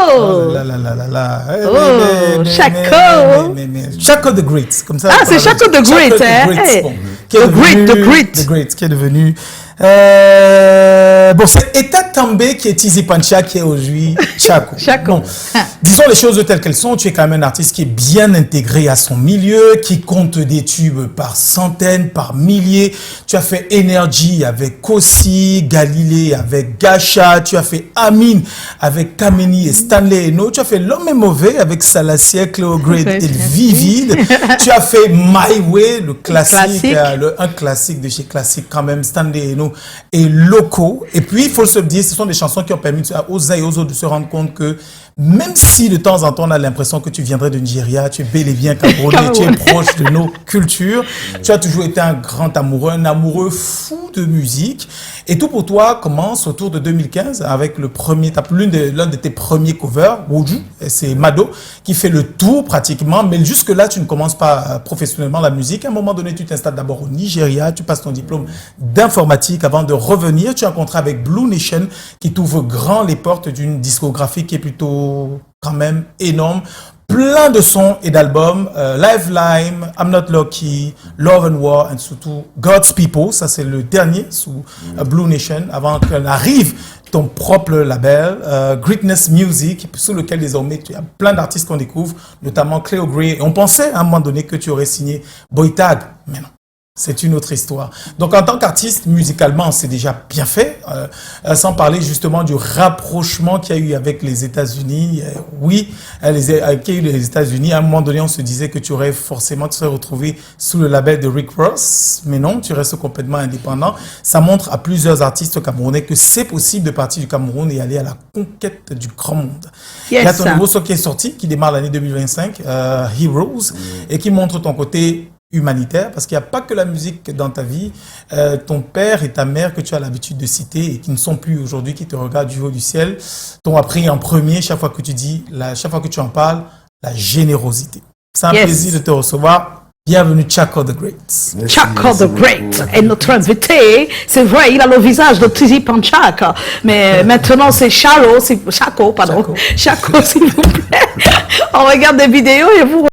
Oh là là là là là. Oh, Chaco. Chaco the Great, comme ça. Ah, c'est Chaco the Great, hein? Bon, the Great, qui est devenu... bon, c'est Eta També qui est Tizi Pancha qui est aujourd'hui Chaco. Chaco. Bon, disons les choses telles qu'elles sont. Tu es quand même un artiste qui est bien intégré à son milieu, qui compte des tubes par centaines, par milliers. Tu as fait Energy avec Kossi, Galilée avec Gacha. Tu as fait Amine avec Kameni et Stanley Eno. Tu as fait L'Homme est mauvais avec Salassier, Cléo Great et Vivide. Tu as fait My Way, le classique. Un classique de chez Classique quand même, Stanley Eno et Loco. Et puis, il faut se dire, ce sont des chansons qui ont permis aux uns et aux autres de se rendre compte que même si de temps en temps on a l'impression que tu viendrais de Nigeria, tu es bel et bien camerounais, tu es proche de nos cultures, tu as toujours été un grand amoureux, un amoureux fou de musique. Et tout pour toi commence autour de 2015 avec l'un de tes premiers covers, Woju, c'est Mado, qui fait le tour pratiquement, mais jusque-là, tu ne commences pas professionnellement la musique. À un moment donné, tu t'installes d'abord au Nigeria, tu passes ton diplôme d'informatique avant de revenir. Tu as un contrat avec Blue Nation qui t'ouvre grand les portes d'une discographie qui est plutôt quand même énorme. Plein de sons et d'albums, Lifeline, I'm Not Lucky, Love and War, et surtout God's People, ça c'est le dernier sous Blue Nation, avant qu'elle arrive ton propre label, Greatness Music, sous lequel désormais il y a plein d'artistes qu'on découvre, notamment Cleo Grey. Et on pensait à un moment donné que tu aurais signé Boytag, mais non. C'est une autre histoire. Donc, en tant qu'artiste, musicalement, c'est déjà bien fait. Sans parler justement du rapprochement qu'il y a eu avec les États-Unis. Oui, qu'il y a eu les États-Unis. À un moment donné, on se disait que tu serais retrouvé sous le label de Rick Ross. Mais non, tu restes complètement indépendant. Ça montre à plusieurs artistes camerounais que c'est possible de partir du Cameroun et aller à la conquête du grand monde. Yes. Il y a ton nouveau son qui est sorti, qui démarre l'année 2025, Heroes, et qui montre ton côté humanitaire, parce qu'il n'y a pas que la musique dans ta vie. Ton père et ta mère que tu as l'habitude de citer et qui ne sont plus aujourd'hui, qui te regardent du haut du ciel, t'ont appris en premier, chaque fois que tu en parles, la générosité. C'est un plaisir de te recevoir. Bienvenue Chaco the Great. Chaco the Great. Et notre invité, c'est vrai, il a le visage de Tizi Pancha, mais maintenant c'est Chaco, s'il vous plaît. On regarde des vidéos et vous